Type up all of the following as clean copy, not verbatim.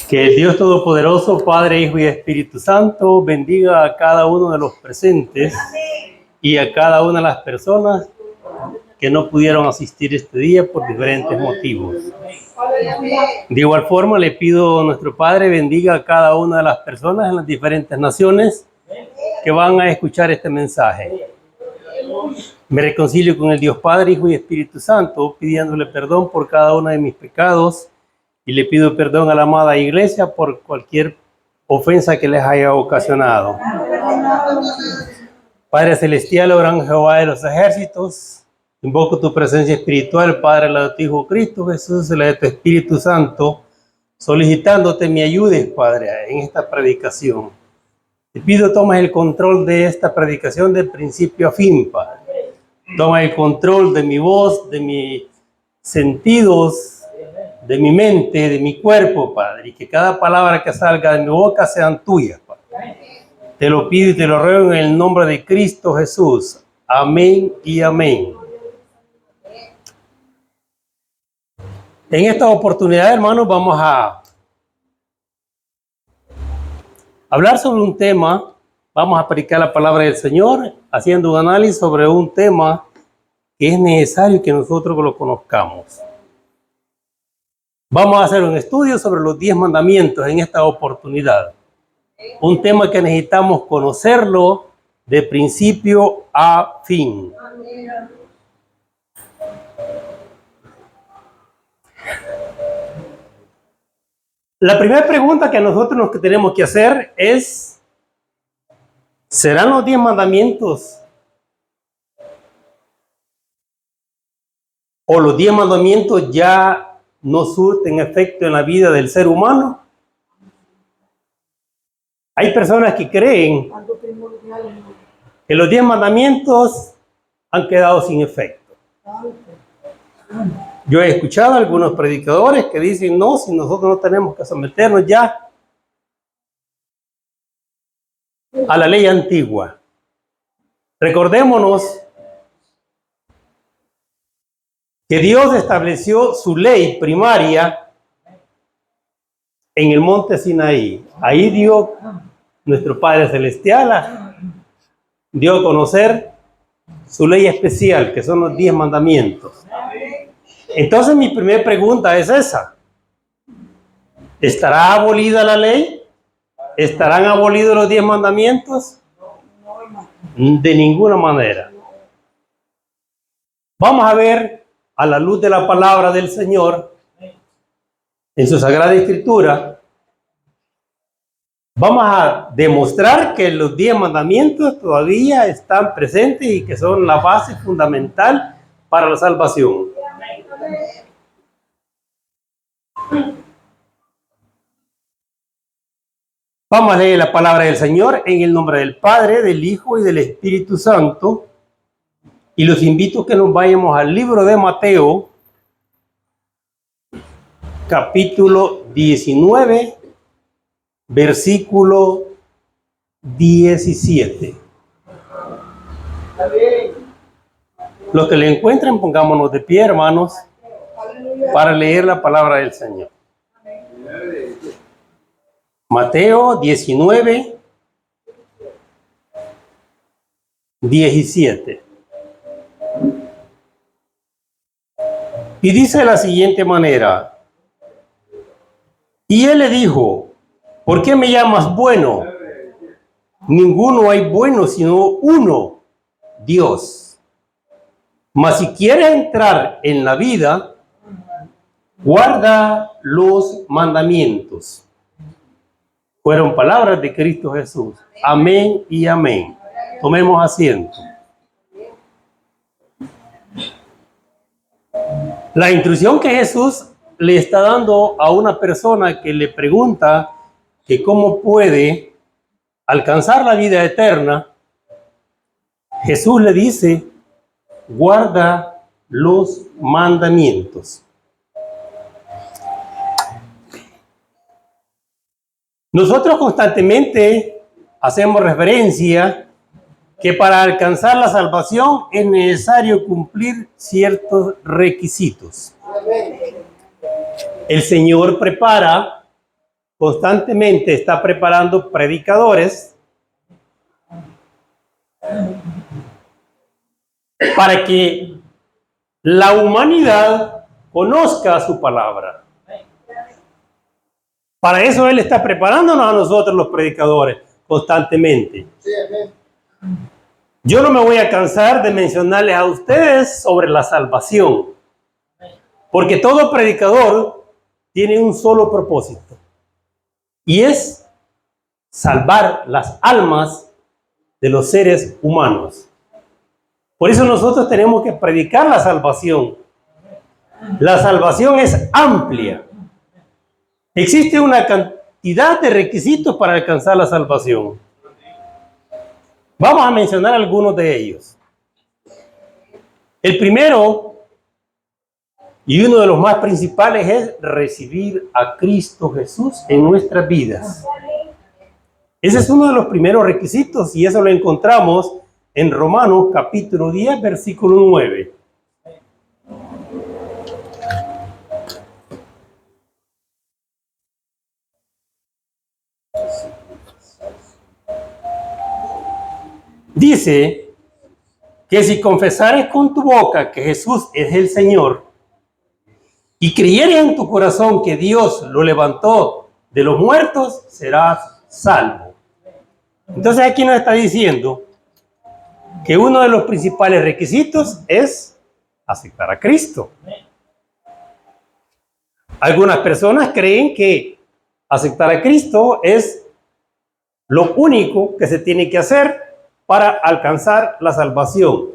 Que el Dios Todopoderoso, Padre, Hijo y Espíritu Santo, bendiga a cada uno de los presentes y a cada una de las personas que no pudieron asistir este día por diferentes motivos. De igual forma, le pido a nuestro Padre bendiga a cada una de las personas en las diferentes naciones que van a escuchar este mensaje. Me reconcilio con el Dios Padre, Hijo y Espíritu Santo, pidiéndole perdón por cada uno de mis pecados y le pido perdón a la amada Iglesia por cualquier ofensa que les haya ocasionado. Padre Celestial, oh gran Jehová de los ejércitos, invoco tu presencia espiritual, Padre, la de tu Hijo Cristo Jesús, la de tu Espíritu Santo, solicitándote me ayudes, Padre, en esta predicación. Te pido tomes el control de esta predicación de principio a fin, Padre. Toma el control de mi voz, de mis sentidos, de mi mente, de mi cuerpo, Padre, y que cada palabra que salga de mi boca sean tuyas, Padre. Te lo pido y te lo ruego en el nombre de Cristo Jesús. Amén y amén. En esta oportunidad, hermanos, vamos a hablar sobre un tema. Vamos a predicar la palabra del Señor, haciendo un análisis sobre un tema que es necesario que nosotros lo conozcamos. Vamos a hacer un estudio sobre los 10 mandamientos en esta oportunidad. Un tema que necesitamos conocerlo de principio a fin. La primera pregunta que nosotros nos tenemos que hacer es: ¿serán los 10 mandamientos o los 10 mandamientos ya no surten efecto en la vida del ser humano? Hay personas que creen que los 10 mandamientos han quedado sin efecto. Yo he escuchado a algunos predicadores que dicen, no, si nosotros no tenemos que someternos ya a la ley antigua. Recordémonos que Dios estableció su ley primaria en el monte Sinaí. Ahí dio nuestro Padre Celestial, dio a conocer su ley especial, que son los 10 mandamientos. Entonces mi primera pregunta es esa: ¿estará abolida la ley? ¿Estarán abolidos los 10 mandamientos? De ninguna manera. Vamos a ver a la luz de la palabra del Señor en su Sagrada Escritura. Vamos a demostrar que los 10 mandamientos todavía están presentes y que son la base fundamental para la salvación. Vamos a leer la palabra del Señor en el nombre del Padre, del Hijo y del Espíritu Santo. Y los invito a que nos vayamos al libro de Mateo, capítulo 19, versículo 17. Los que le encuentren, pongámonos de pie, hermanos, para leer la palabra del Señor. Mateo 19, 17. Y dice de la siguiente manera: y él le dijo, ¿por qué me llamas bueno? Ninguno hay bueno sino uno, Dios. Mas si quieres entrar en la vida, guarda los mandamientos. Fueron palabras de Cristo Jesús. Amén y amén. Tomemos asiento. La instrucción que Jesús le está dando a una persona que le pregunta que cómo puede alcanzar la vida eterna, Jesús le dice, guarda los mandamientos. Nosotros constantemente hacemos referencia que para alcanzar la salvación es necesario cumplir ciertos requisitos. El Señor prepara, constantemente está preparando predicadores para que la humanidad conozca su palabra. Para eso Él está preparándonos a nosotros los predicadores constantemente. Yo no me voy a cansar de mencionarles a ustedes sobre la salvación, porque todo predicador tiene un solo propósito, y es salvar las almas de los seres humanos. Por eso nosotros tenemos que predicar la salvación. La salvación es amplia. Existe una cantidad de requisitos para alcanzar la salvación. Vamos a mencionar algunos de ellos. El primero, y uno de los más principales, es recibir a Cristo Jesús en nuestras vidas. Ese es uno de los primeros requisitos, y eso lo encontramos en Romanos capítulo 10, versículo 9. Dice que si confesares con tu boca que Jesús es el Señor y creyeres en tu corazón que Dios lo levantó de los muertos, serás salvo. Entonces aquí nos está diciendo que uno de los principales requisitos es aceptar a Cristo. Algunas personas creen que aceptar a Cristo es lo único que se tiene que hacer para alcanzar la salvación.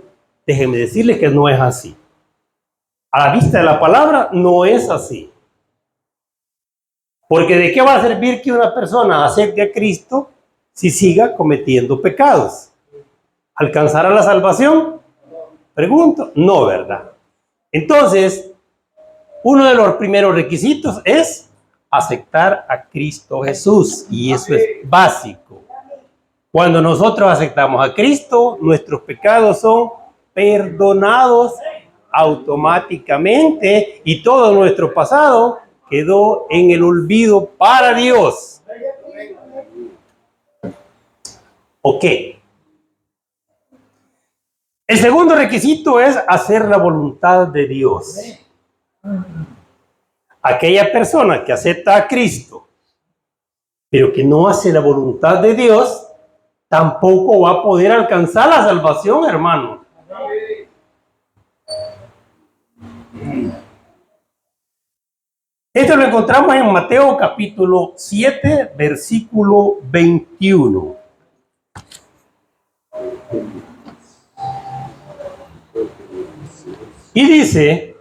Déjenme decirles que no es así. A la vista de la palabra, no es así. Porque ¿de qué va a servir que una persona acepte a Cristo si siga cometiendo pecados? ¿Alcanzará la salvación? Pregunto, no, ¿verdad? Entonces, uno de los primeros requisitos es aceptar a Cristo Jesús, y eso es básico. Cuando nosotros aceptamos a Cristo, nuestros pecados son perdonados automáticamente y todo nuestro pasado quedó en el olvido para Dios. Ok. El segundo requisito es hacer la voluntad de Dios. Aquella persona que acepta a Cristo, pero que no hace la voluntad de Dios, tampoco va a poder alcanzar la salvación, hermano. Esto lo encontramos en Mateo capítulo 7, versículo 21. Y dice: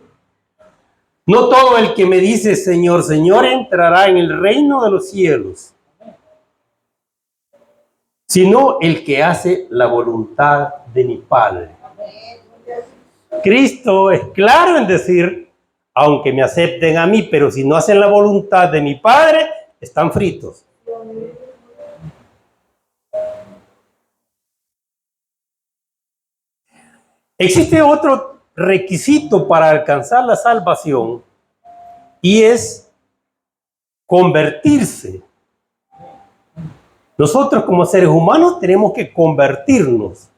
no todo el que me dice Señor, Señor entrará en el reino de los cielos, sino el que hace la voluntad de mi Padre. Cristo es claro en decir: aunque me acepten a mí, pero si no hacen la voluntad de mi Padre, están fritos. Existe otro requisito para alcanzar la salvación, y es convertirse. Nosotros como seres humanos tenemos que convertirnos.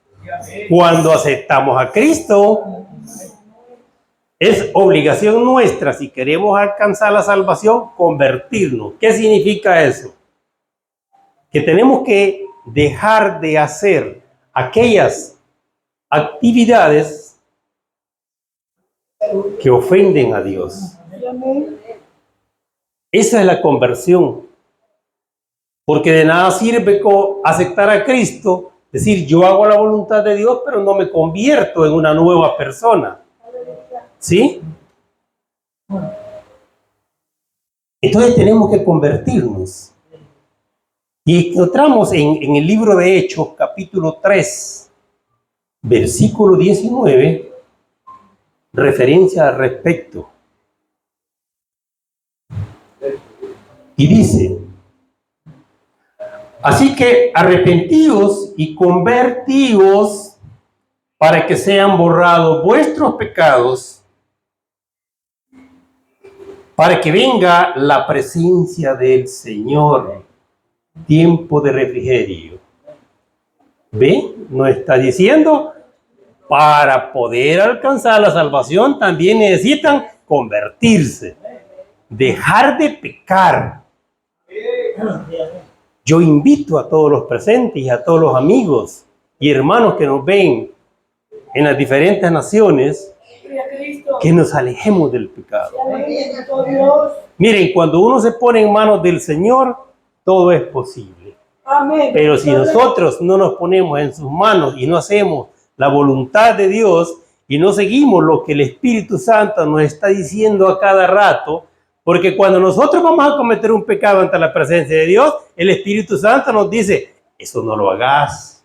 Cuando aceptamos a Cristo, es obligación nuestra, si queremos alcanzar la salvación, convertirnos. ¿Qué significa eso? Que tenemos que dejar de hacer aquellas actividades que ofenden a Dios. Esa es la conversión. Porque de nada sirve aceptar a Cristo, decir yo hago la voluntad de Dios, pero no me convierto en una nueva persona. ¿Sí? Entonces tenemos que convertirnos. Y encontramos en el libro de Hechos, capítulo 3, versículo 19, referencia al respecto. Y dice: así que arrepentíos y convertíos para que sean borrados vuestros pecados para que venga la presencia del Señor. Tiempo de refrigerio. ¿Ve? Nos está diciendo, para poder alcanzar la salvación también necesitan convertirse, dejar de pecar. Yo invito a todos los presentes y a todos los amigos y hermanos que nos ven en las diferentes naciones, que nos alejemos del pecado. Miren, cuando uno se pone en manos del Señor, todo es posible. Pero si nosotros no nos ponemos en sus manos y no hacemos la voluntad de Dios y no seguimos lo que el Espíritu Santo nos está diciendo a cada rato, porque cuando nosotros vamos a cometer un pecado ante la presencia de Dios, el Espíritu Santo nos dice, eso no lo hagas.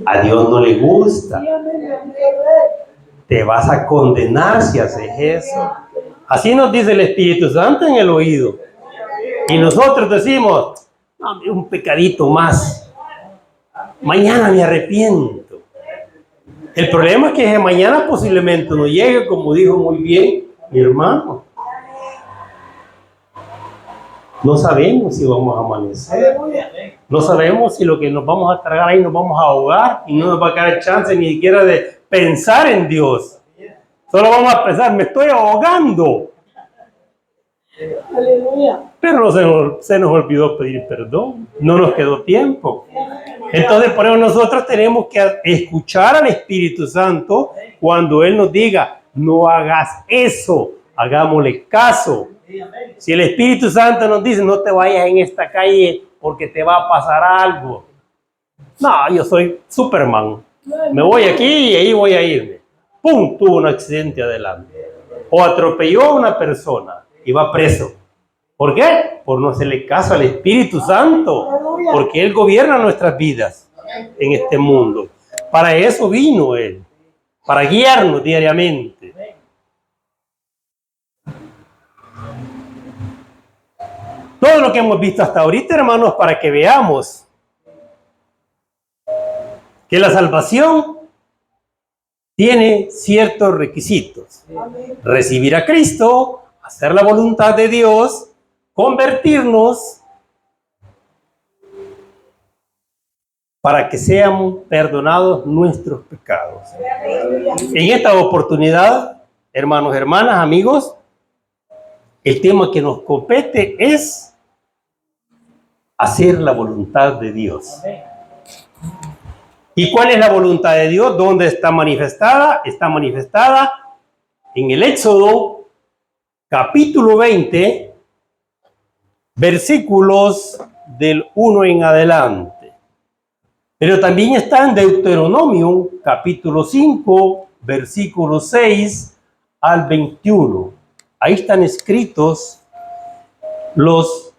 A Dios no le gusta. Te vas a condenar si haces eso. Así nos dice el Espíritu Santo en el oído. Y nosotros decimos, un pecadito más. Mañana me arrepiento. El problema es que mañana posiblemente no llegue, como dijo muy bien mi hermano. No sabemos si vamos a amanecer. No sabemos si lo que nos vamos a tragar ahí nos vamos a ahogar y no nos va a quedar chance ni siquiera de pensar en Dios. Solo vamos a pensar, me estoy ahogando. Pero no se nos olvidó pedir perdón. No nos quedó tiempo. Entonces, por eso nosotros tenemos que escuchar al Espíritu Santo cuando Él nos diga, no hagas eso, hagámosle caso. Si el Espíritu Santo nos dice, no te vayas en esta calle porque te va a pasar algo. No, yo soy Superman. Me voy aquí y ahí voy a irme. ¡Pum! Tuvo un accidente adelante. O atropelló a una persona y va preso. ¿Por qué? Por no hacerle caso al Espíritu Santo. Porque Él gobierna nuestras vidas en este mundo. Para eso vino Él. Para guiarnos diariamente. Todo lo que hemos visto hasta ahorita, hermanos, para que veamos que la salvación tiene ciertos requisitos. Recibir a Cristo, hacer la voluntad de Dios, convertirnos para que sean perdonados nuestros pecados. En esta oportunidad, hermanos, hermanas, amigos, el tema que nos compete es hacer la voluntad de Dios. ¿Y cuál es la voluntad de Dios? ¿Dónde está manifestada? Está manifestada en el Éxodo, capítulo 20, versículos del 1 en adelante. Pero también está en Deuteronomio, capítulo 5, versículos 6 al 21. Ahí están escritos los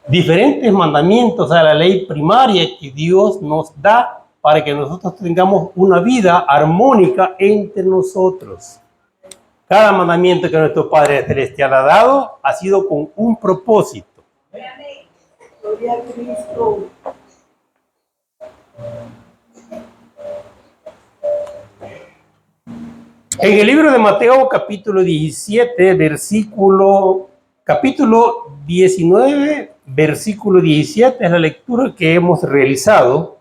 diferentes mandamientos a la ley primaria que Dios nos da para que nosotros tengamos una vida armónica entre nosotros. Cada mandamiento que nuestro Padre Celestial ha dado ha sido con un propósito. Gloria a Cristo. En el libro de Mateo, capítulo 17, capítulo 19, versículo 17, es la lectura que hemos realizado,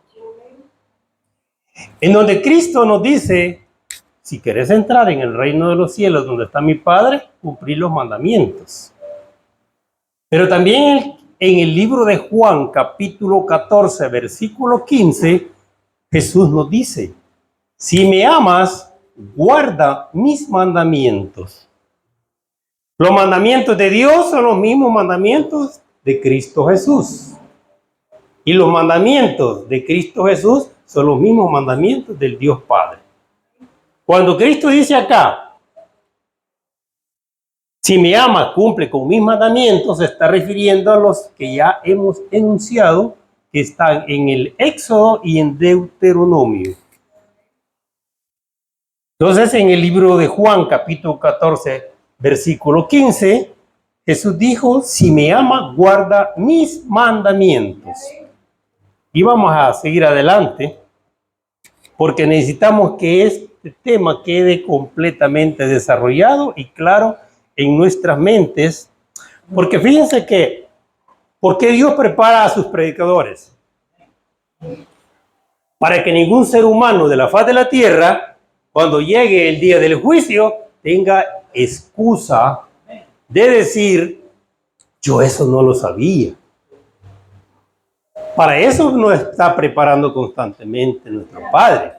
en donde Cristo nos dice, si querés entrar en el reino de los cielos, donde está mi Padre, cumplir los mandamientos. Pero también en el libro de Juan, capítulo 14, versículo 15, Jesús nos dice, si me amas, guarda mis mandamientos. Los mandamientos de Dios son los mismos mandamientos de Cristo Jesús. Y los mandamientos de Cristo Jesús son los mismos mandamientos del Dios Padre. Cuando Cristo dice acá, si me ama, cumple con mis mandamientos, se está refiriendo a los que ya hemos enunciado, que están en el Éxodo y en Deuteronomio. Entonces, en el libro de Juan, capítulo 14, versículo 15, Jesús dijo, si me ama, guarda mis mandamientos. Y vamos a seguir adelante, porque necesitamos que este tema quede completamente desarrollado y claro en nuestras mentes, porque fíjense que, ¿por qué Dios prepara a sus predicadores? Para que ningún ser humano de la faz de la tierra, cuando llegue el día del juicio, tenga excusa de decir, yo eso no lo sabía. Para eso nos está preparando constantemente nuestro Padre,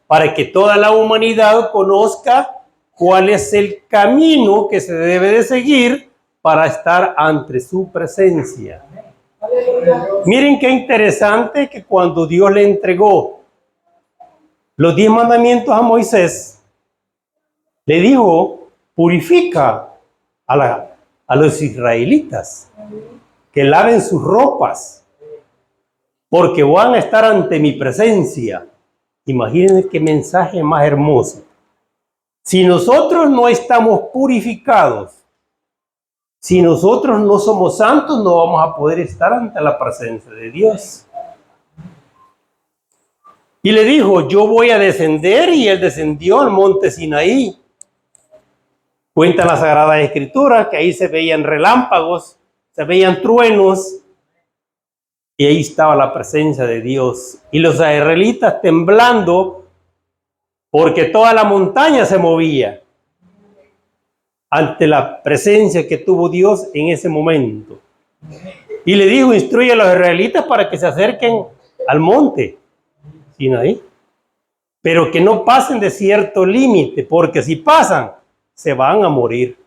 para que toda la humanidad conozca cuál es el camino que se debe de seguir para estar ante su presencia. Miren qué interesante que cuando Dios le entregó los 10 mandamientos a Moisés, le dijo, purifica a los israelitas, que laven sus ropas, porque van a estar ante mi presencia. Imagínense qué mensaje más hermoso. Si nosotros no estamos purificados, si nosotros no somos santos, no vamos a poder estar ante la presencia de Dios. Y le dijo, yo voy a descender, y él descendió al monte Sinaí. Cuenta la Sagrada Escritura que ahí se veían relámpagos, se veían truenos, y ahí estaba la presencia de Dios. Y los israelitas temblando, porque toda la montaña se movía ante la presencia que tuvo Dios en ese momento. Y le dijo, instruye a los israelitas para que se acerquen al monte Sinaí, pero que no pasen de cierto límite, porque si pasan, se van a morir.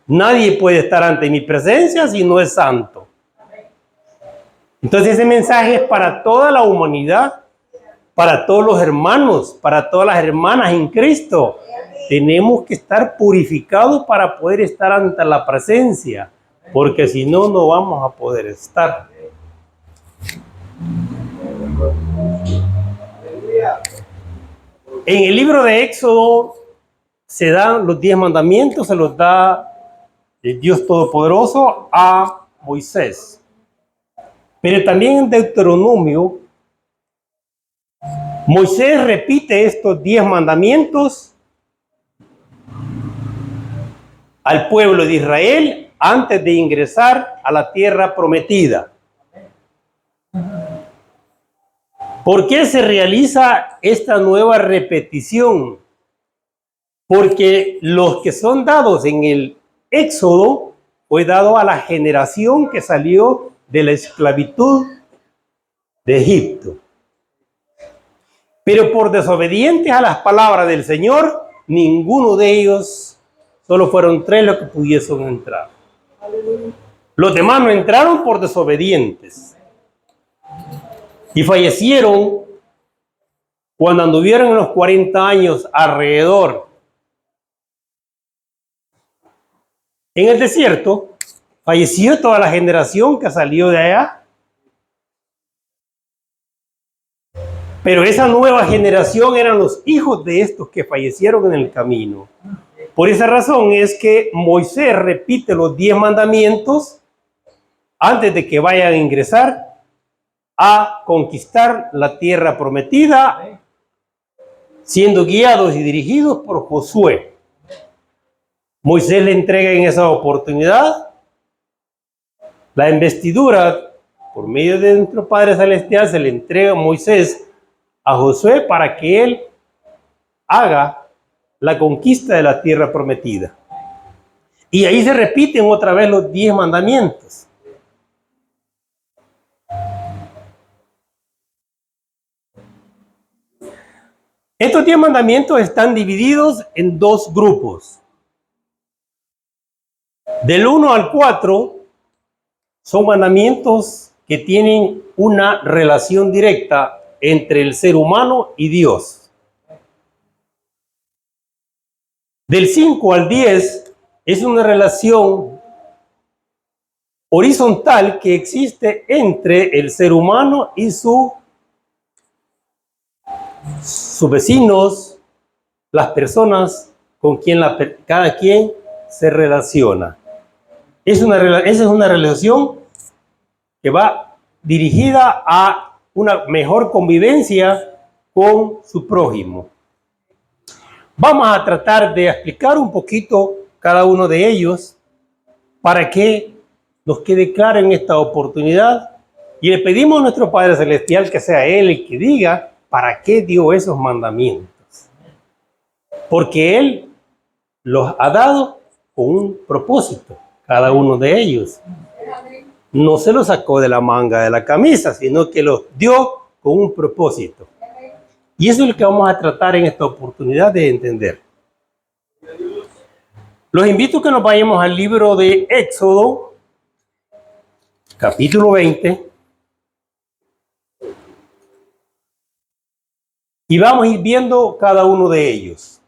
Nadie puede estar ante mi presencia si no es santo. Entonces ese mensaje es para toda la humanidad, para todos los hermanos, para todas las hermanas en Cristo. Tenemos que estar purificados para poder estar ante la presencia, porque si no, no vamos a poder estar. En el libro de Éxodo se dan los 10 mandamientos, se los da el Dios Todopoderoso a Moisés. Pero también en Deuteronomio, Moisés repite estos 10 mandamientos al pueblo de Israel antes de ingresar a la tierra prometida. ¿Por qué se realiza esta nueva repetición? Porque los que son dados en el Éxodo fue dado a la generación que salió de la esclavitud de Egipto. Pero por desobedientes a las palabras del Señor, ninguno de ellos, solo fueron 3 los que pudiesen entrar. Los demás no entraron por desobedientes. Y fallecieron cuando anduvieron en los 40 años alrededor. En el desierto, falleció toda la generación que salió de allá. Pero esa nueva generación eran los hijos de estos que fallecieron en el camino. Por esa razón es que Moisés repite los 10 mandamientos antes de que vayan a ingresar a conquistar la tierra prometida, siendo guiados y dirigidos por Josué. Moisés le entrega en esa oportunidad la investidura por medio de nuestro Padre Celestial. Se le entrega a Moisés a Josué para que él haga la conquista de la tierra prometida. Y ahí se repiten otra vez los 10 mandamientos. Estos 10 mandamientos están divididos en 2 grupos. Del 1 al 4 son mandamientos que tienen una relación directa entre el ser humano y Dios. Del 5 al 10 es una relación horizontal que existe entre el ser humano y sus vecinos, las personas con quien cada quien se relaciona. Esa es una relación que va dirigida a una mejor convivencia con su prójimo. Vamos a tratar de explicar un poquito cada uno de ellos para que nos quede claro en esta oportunidad. Y le pedimos a nuestro Padre Celestial que sea Él el que diga para qué dio esos mandamientos. Porque Él los ha dado con un propósito, cada uno de ellos. No se los sacó de la manga de la camisa, sino que los dio con un propósito. Y eso es lo que vamos a tratar en esta oportunidad de entender. Los invito a que nos vayamos al libro de Éxodo, capítulo 20. Y vamos a ir viendo cada uno de ellos.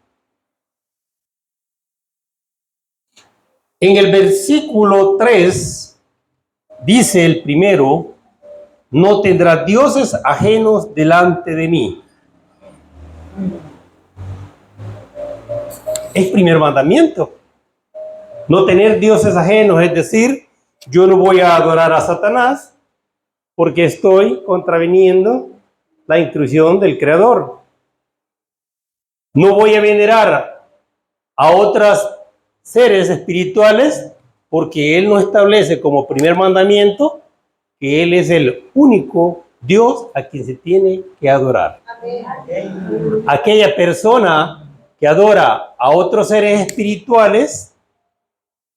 En el versículo 3 dice el primero: no tendrás dioses ajenos delante de mí. Es primer mandamiento. No tener dioses ajenos, es decir, yo no voy a adorar a Satanás porque estoy contraviniendo la instrucción del Creador. No voy a venerar a otros seres espirituales porque Él nos establece como primer mandamiento que Él es el único Dios a quien se tiene que adorar. Amén. Aquella persona que adora a otros seres espirituales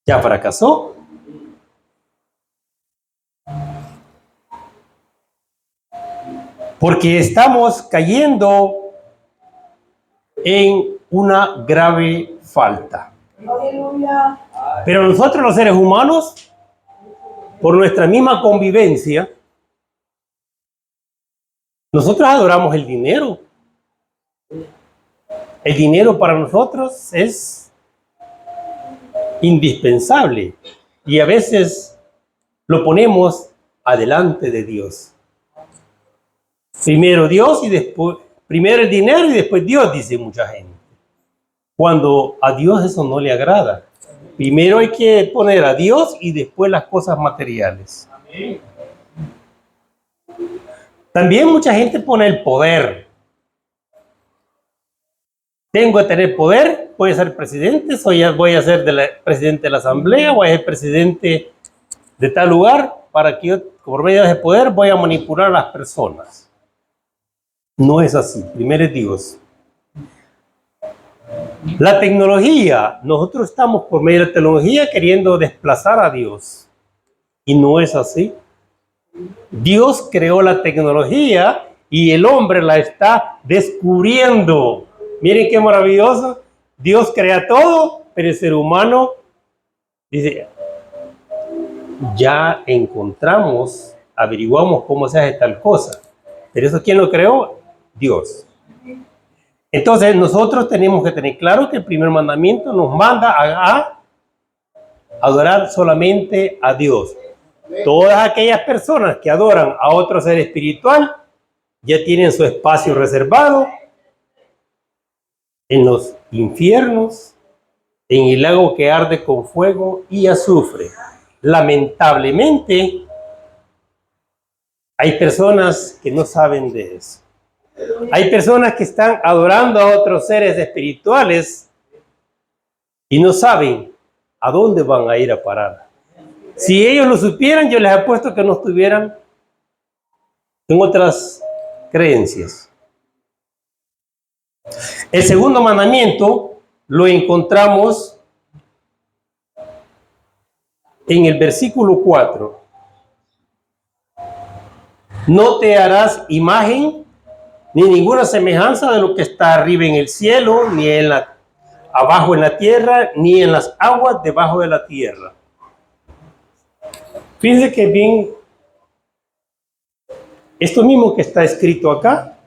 ya fracasó. Porque estamos cayendo en una grave falta. Pero nosotros los seres humanos, por nuestra misma convivencia, nosotros adoramos el dinero. El dinero para nosotros es indispensable y a veces lo ponemos adelante de Dios. Primero Dios y después, primero el dinero y después Dios, dice mucha gente. Cuando a Dios eso no le agrada. Primero hay que poner a Dios y después las cosas materiales. Amén. También mucha gente pone el poder. Tengo que tener poder, voy a ser presidente, voy a ser presidente de la asamblea, voy a ser presidente de tal lugar, para que yo, por medio de ese poder, voy a manipular a las personas. No es así, primero es Dios. La tecnología, nosotros estamos por medio de la tecnología queriendo desplazar a Dios. Y no es así. Dios creó la tecnología y el hombre la está descubriendo. Miren qué maravilloso. Dios crea todo, pero el ser humano dice, ya encontramos, averiguamos cómo se hace tal cosa. Pero eso, ¿quién lo creó? Dios. Entonces nosotros tenemos que tener claro que el primer mandamiento nos manda a adorar solamente a Dios. Todas aquellas personas que adoran a otro ser espiritual ya tienen su espacio reservado en los infiernos, en el lago que arde con fuego y azufre. Lamentablemente, hay personas que no saben de eso. Hay personas que están adorando a otros seres espirituales y no saben a dónde van a ir a parar. Si ellos lo supieran, yo les apuesto que no estuvieran en otras creencias. El segundo mandamiento lo encontramos en el versículo 4. No te harás imagen ni ninguna semejanza de lo que está arriba en el cielo, ni abajo en la tierra, ni en las aguas debajo de la tierra. Fíjense que bien, esto mismo que está escrito acá,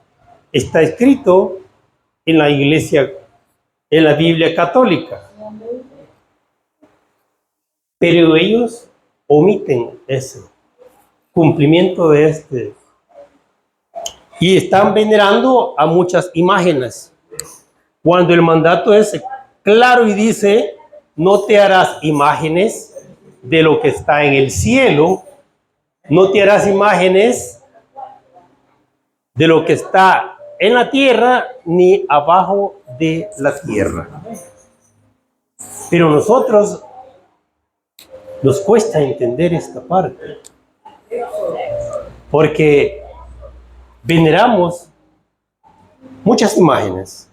está escrito en la iglesia, en la Biblia católica. Pero ellos omiten ese cumplimiento de este. Y están venerando a muchas imágenes. Cuando el mandato es claro y dice, no te harás imágenes de lo que está en el cielo, no te harás imágenes de lo que está en la tierra, ni abajo de la tierra. Pero nosotros nos cuesta entender esta parte, porque veneramos muchas imágenes.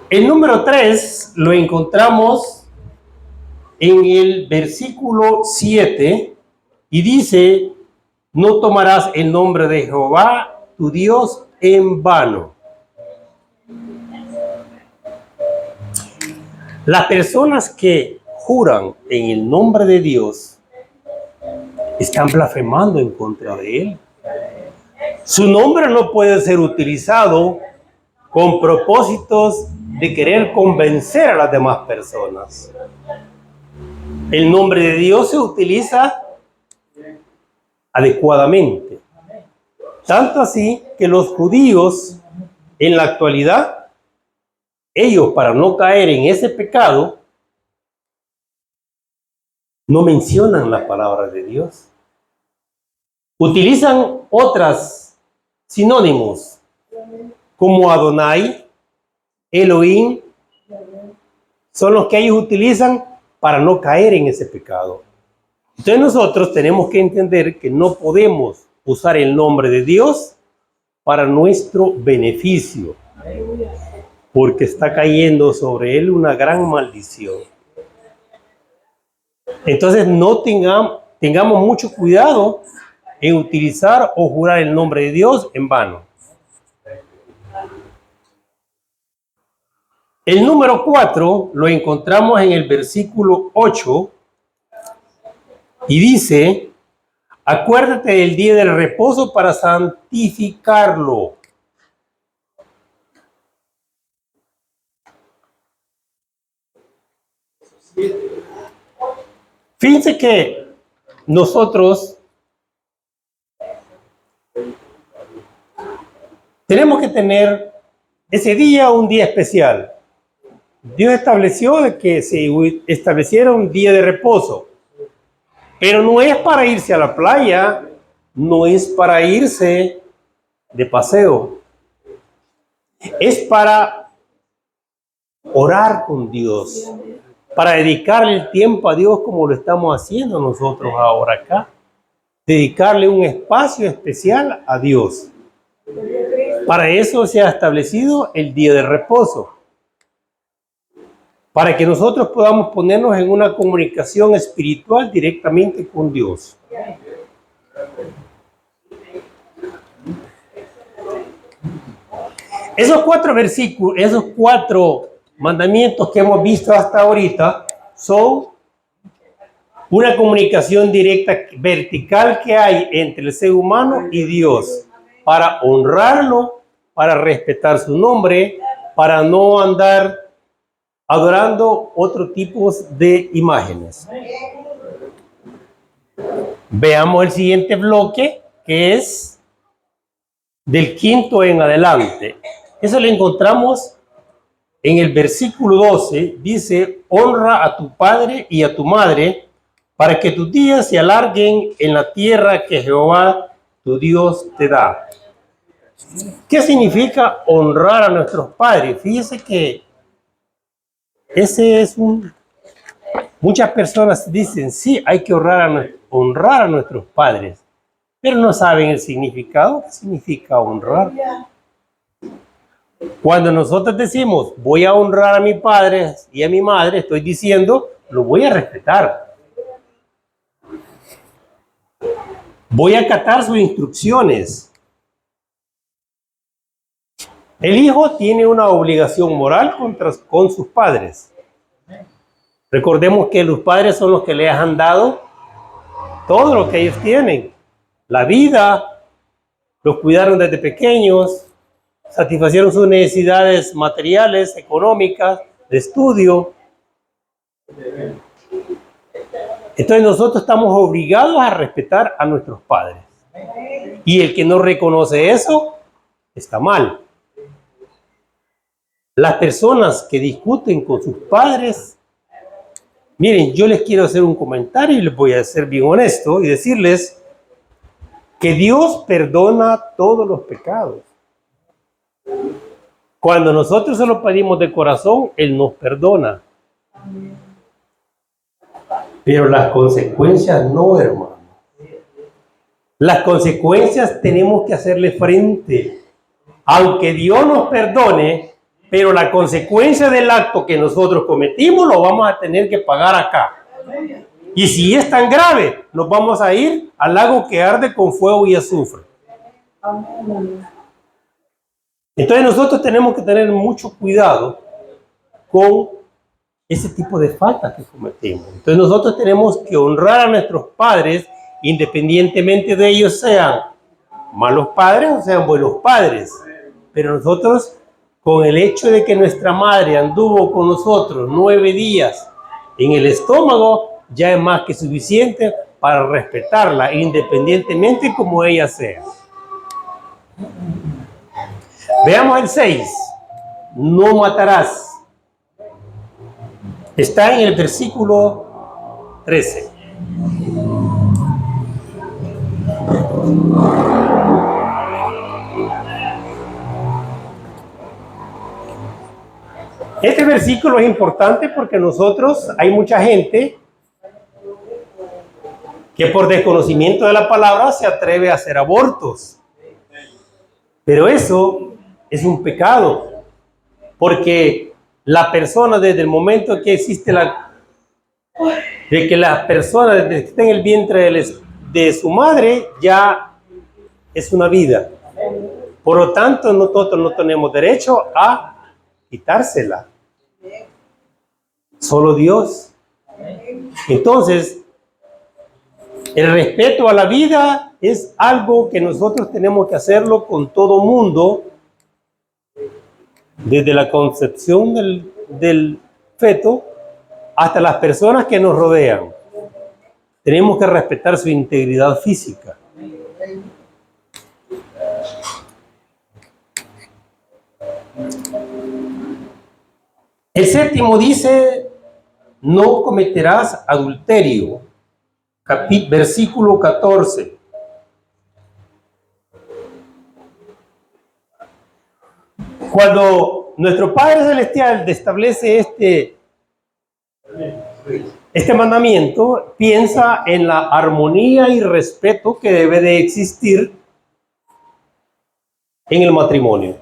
El número 3 lo encontramos en el versículo 7 y dice: no tomarás el nombre de Jehová tu Dios en vano. Las personas que juran en el nombre de Dios están blasfemando en contra de Él. Su nombre no puede ser utilizado con propósitos de querer convencer a las demás personas. El nombre de Dios se utiliza adecuadamente. Tanto así que los judíos en la actualidad, ellos, para no caer en ese pecado, no mencionan la palabra de Dios. Utilizan otras sinónimos como Adonai, Elohim, son los que ellos utilizan para no caer en ese pecado. Entonces nosotros tenemos que entender que no podemos usar el nombre de Dios para nuestro beneficio, porque está cayendo sobre él una gran maldición. Entonces no tengamos mucho cuidado en utilizar o jurar el nombre de Dios en vano. El número 4 lo encontramos en el versículo 8 y dice: acuérdate del día del reposo para santificarlo. Fíjense que nosotros tenemos que tener ese día un día especial. Dios estableció de que se estableciera un día de reposo, pero no es para irse a la playa, no es para irse de paseo, es para orar con Dios, para dedicarle el tiempo a Dios como lo estamos haciendo nosotros ahora acá, dedicarle un espacio especial a Dios. Para eso se ha establecido el día de reposo, para que nosotros podamos ponernos en una comunicación espiritual directamente con Dios. Esos 4 versículos, esos 4 mandamientos que hemos visto hasta ahorita son una comunicación directa vertical que hay entre el ser humano y Dios, para honrarlo, para respetar su nombre, para no andar adorando otro tipo de imágenes. Veamos el siguiente bloque, que es del 5 en adelante. Eso lo encontramos en el versículo 12. Dice: honra a tu padre y a tu madre, para que tus días se alarguen en la tierra que Jehová tu Dios te da. ¿Qué significa honrar a nuestros padres? Fíjese que ese es muchas personas dicen, sí, hay que honrar a nuestros padres, pero no saben el significado. ¿Qué significa honrar? Cuando nosotros decimos, voy a honrar a mi padre y a mi madre, estoy diciendo, lo voy a respetar. Voy a acatar sus instrucciones. El hijo tiene una obligación moral con sus padres. Recordemos que los padres son los que les han dado todo lo que ellos tienen. La vida, los cuidaron desde pequeños, satisfacieron sus necesidades materiales, económicas, de estudio. Entonces nosotros estamos obligados a respetar a nuestros padres. Y el que no reconoce eso, está mal. Las personas que discuten con sus padres, miren, yo les quiero hacer un comentario y les voy a ser bien honesto y decirles que Dios perdona todos los pecados. Cuando nosotros se lo pedimos de corazón, Él nos perdona. Pero las consecuencias no, hermano. Las consecuencias tenemos que hacerle frente. Aunque Dios nos perdone, pero la consecuencia del acto que nosotros cometimos lo vamos a tener que pagar acá. Y si es tan grave, nos vamos a ir al lago que arde con fuego y azufre. Entonces nosotros tenemos que tener mucho cuidado con ese tipo de faltas que cometemos. Entonces nosotros tenemos que honrar a nuestros padres, independientemente de ellos sean malos padres o sean buenos padres. Pero nosotros, con el hecho de que nuestra madre anduvo con nosotros 9 días en el estómago, ya es más que suficiente para respetarla, independientemente como ella sea. Veamos el 6. No matarás. Está en el versículo 13. Este versículo es importante porque nosotros, hay mucha gente que por desconocimiento de la palabra se atreve a hacer abortos. Pero eso es un pecado, porque la persona desde el momento que existe de que la persona desde que está en el vientre de su madre ya es una vida. Por lo tanto, nosotros no tenemos derecho a quitársela. Solo Dios. Entonces, el respeto a la vida es algo que nosotros tenemos que hacerlo con todo mundo, desde la concepción del feto hasta las personas que nos rodean. Tenemos que respetar su integridad física. El 7 dice, no cometerás adulterio. Versículo 14. Cuando nuestro Padre Celestial establece este mandamiento, piensa en la armonía y respeto que debe de existir en el matrimonio.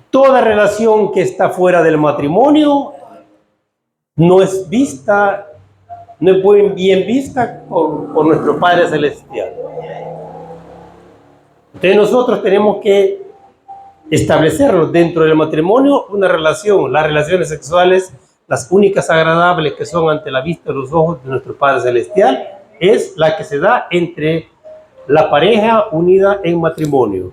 Toda relación que está fuera del matrimonio no es vista, no es bien vista por nuestro Padre Celestial. Entonces nosotros tenemos que establecerlo dentro del matrimonio, una relación, las relaciones sexuales, las únicas agradables que son ante la vista de los ojos de nuestro Padre Celestial, es la que se da entre la pareja unida en matrimonio.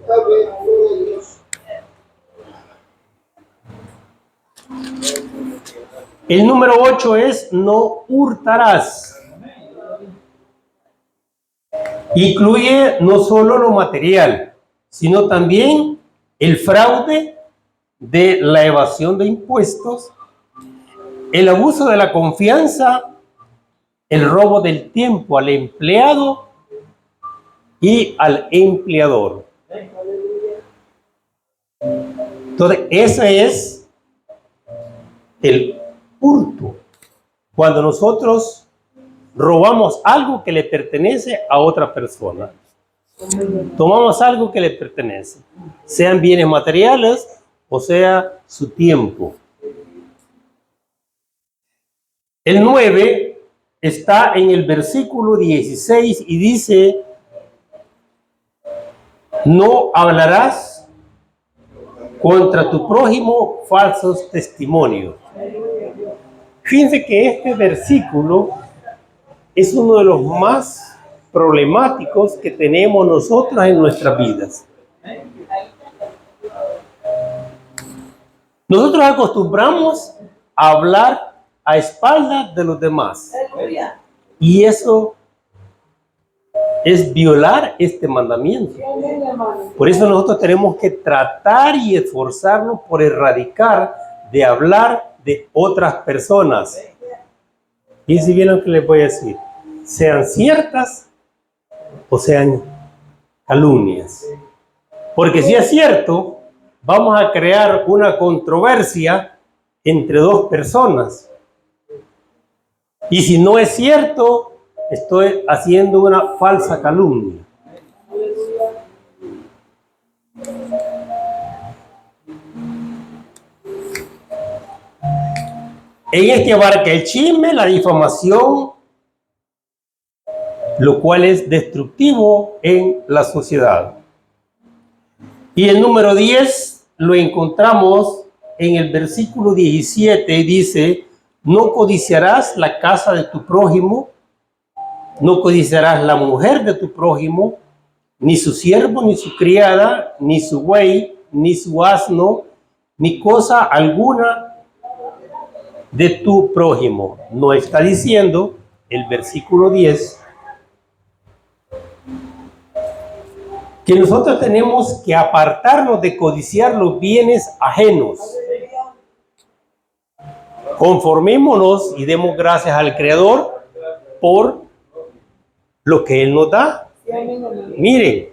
El número 8 es no hurtarás. Incluye no solo lo material, sino también el fraude de la evasión de impuestos, el abuso de la confianza, el robo del tiempo al empleado y al empleador. Entonces, ese es el hurto. Cuando nosotros robamos algo que le pertenece a otra persona. Tomamos algo que le pertenece, sean bienes materiales o sea su tiempo. El 9 está en el versículo 16 y dice, no hablarás contra tu prójimo falsos testimonios. Fíjense que este versículo es uno de los más problemáticos que tenemos nosotros en nuestras vidas. Nosotros acostumbramos a hablar a espaldas de los demás. Y eso es violar este mandamiento. Por eso nosotros tenemos que tratar y esforzarnos por erradicar de hablar de otras personas. Y si bien lo que les voy a decir, sean ciertas o sean calumnias. Porque si es cierto, vamos a crear una controversia entre dos personas. Y si no es cierto, estoy haciendo una falsa calumnia. En este abarca el chisme, la difamación, lo cual es destructivo en la sociedad. Y el número 10 lo encontramos en el versículo 17, dice: no codiciarás la casa de tu prójimo, no codiciarás la mujer de tu prójimo, ni su siervo, ni su criada, ni su buey, ni su asno, ni cosa alguna de tu prójimo. No está diciendo el versículo 10 que nosotros tenemos que apartarnos de codiciar los bienes ajenos. Conformémonos y demos gracias al Creador por lo que Él nos da. Miren,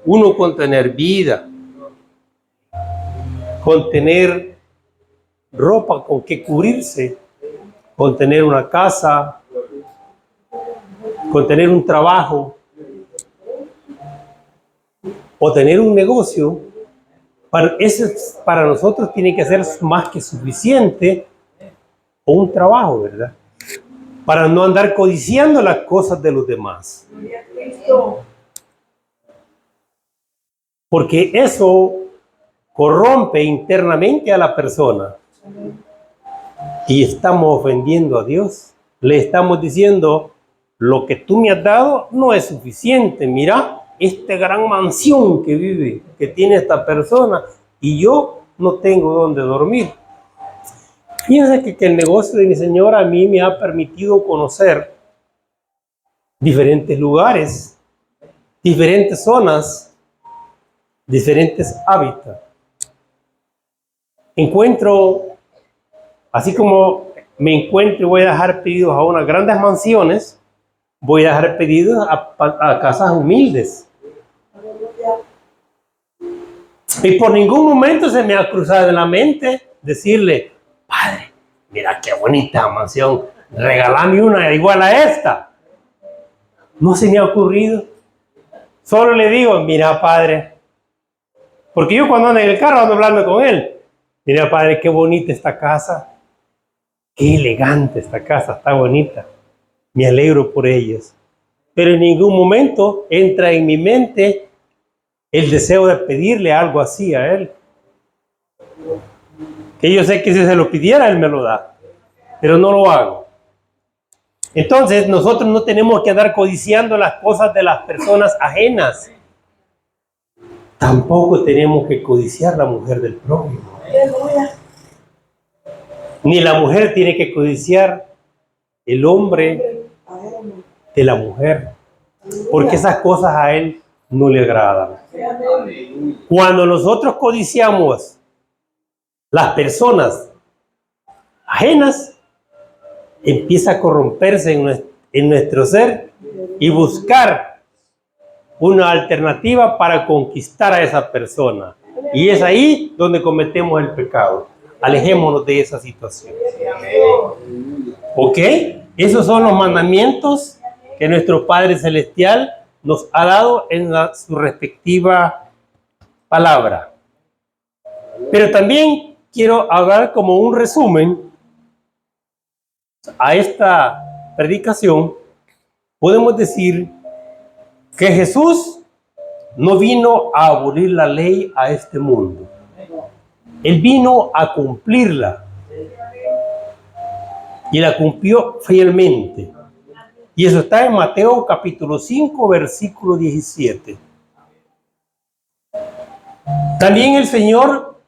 uno con tener vida, con tener ropa con que cubrirse, con tener una casa, con tener un trabajo o tener un negocio, eso para nosotros tiene que ser más que suficiente, o un trabajo, ¿verdad? Para no andar codiciando las cosas de los demás. Porque eso corrompe internamente a la persona. Y estamos ofendiendo a Dios. Le estamos diciendo: lo que tú me has dado no es suficiente. Mira, esta gran mansión que tiene esta persona, y yo no tengo dónde dormir. Fíjense que el negocio de mi señora a mí me ha permitido conocer diferentes lugares, diferentes zonas, diferentes hábitats. Encuentro, así como me encuentro y voy a dejar pedidos a unas grandes mansiones, voy a dejar pedidos a casas humildes. Y por ningún momento se me ha cruzado en la mente decirle: padre, mira qué bonita mansión, regálame una igual a esta. No se me ha ocurrido. Solo le digo: mira, padre, porque yo cuando ando en el carro ando hablando con él. Mira, padre, qué bonita esta casa. Qué elegante esta casa, está bonita. Me alegro por ellos. Pero en ningún momento entra en mi mente el deseo de pedirle algo así a él. Que yo sé que si se lo pidiera, él me lo da. Pero no lo hago. Entonces, nosotros no tenemos que andar codiciando las cosas de las personas ajenas. Tampoco tenemos que codiciar la mujer del prójimo. Ni la mujer tiene que codiciar el hombre de la mujer, porque esas cosas a él no le agradan. Cuando nosotros codiciamos las personas ajenas, empieza a corromperse en nuestro ser y buscar una alternativa para conquistar a esa persona. Y es ahí donde cometemos el pecado. Alejémonos de esa situación. ¿Ok? Esos son los mandamientos que nuestro Padre Celestial nos ha dado en su respectiva palabra. Pero también quiero hablar como un resumen a esta predicación. Podemos decir que Jesús no vino a abolir la ley a este mundo. Él vino a cumplirla. Y la cumplió fielmente. Y eso está en Mateo capítulo 5, versículo 17. También el Señor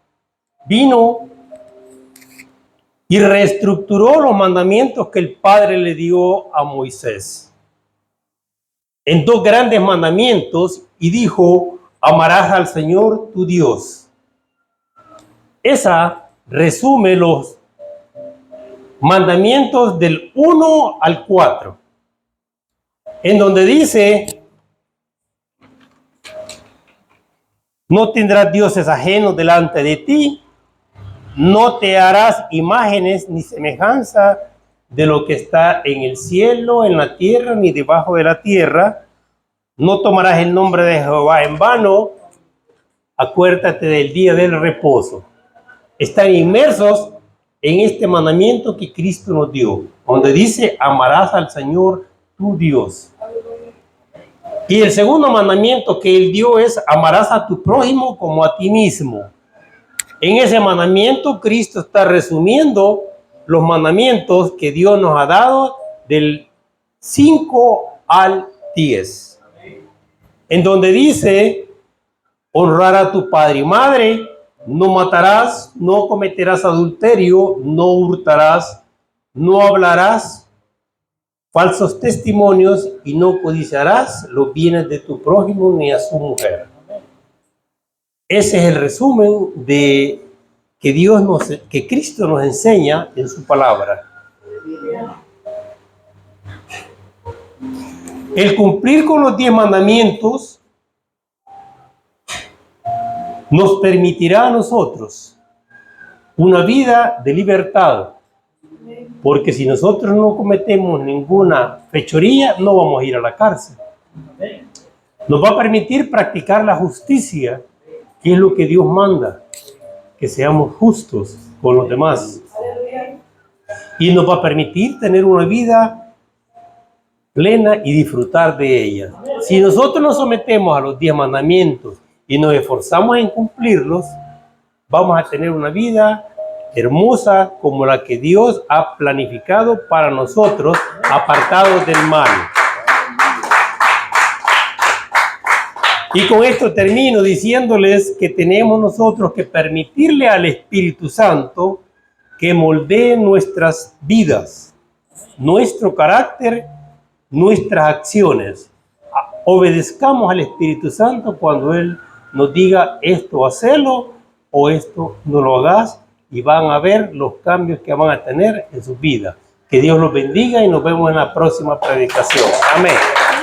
vino y reestructuró los mandamientos que el Padre le dio a Moisés en dos grandes mandamientos, y dijo: amarás al Señor tu Dios. Esa resume los mandamientos del 1 al 4, en donde dice: No tendrás dioses ajenos delante de ti. No te harás imágenes ni semejanza de lo que está en el cielo, en la tierra, ni debajo de la tierra. No tomarás el nombre de Jehová en vano. Acuérdate del día del reposo. Están inmersos en este mandamiento que Cristo nos dio, donde dice: amarás al Señor tu Dios. Y el segundo mandamiento que Él dio es: amarás a tu prójimo como a ti mismo. En ese mandamiento, Cristo está resumiendo los mandamientos que Dios nos ha dado del 5 al 10. En donde dice: honrar a tu padre y madre, no matarás, no cometerás adulterio, no hurtarás, no hablarás falsos testimonios y no codiciarás los bienes de tu prójimo ni a su mujer. Ese es el resumen de que Cristo nos enseña en su palabra. El cumplir con los 10 mandamientos nos permitirá a nosotros una vida de libertad, porque si nosotros no cometemos ninguna fechoría, no vamos a ir a la cárcel. Nos va a permitir practicar la justicia, que es lo que Dios manda, que seamos justos con los demás. Y nos va a permitir tener una vida plena y disfrutar de ella. Si nosotros nos sometemos a los 10 mandamientos y nos esforzamos en cumplirlos, vamos a tener una vida hermosa como la que Dios ha planificado para nosotros, apartados del mal. Y con esto termino diciéndoles que tenemos nosotros que permitirle al Espíritu Santo que moldee nuestras vidas, nuestro carácter, nuestras acciones. Obedezcamos al Espíritu Santo cuando Él nos diga: esto hacelo o esto no lo hagas, y van a ver los cambios que van a tener en sus vidas. Que Dios los bendiga y nos vemos en la próxima predicación. Amén.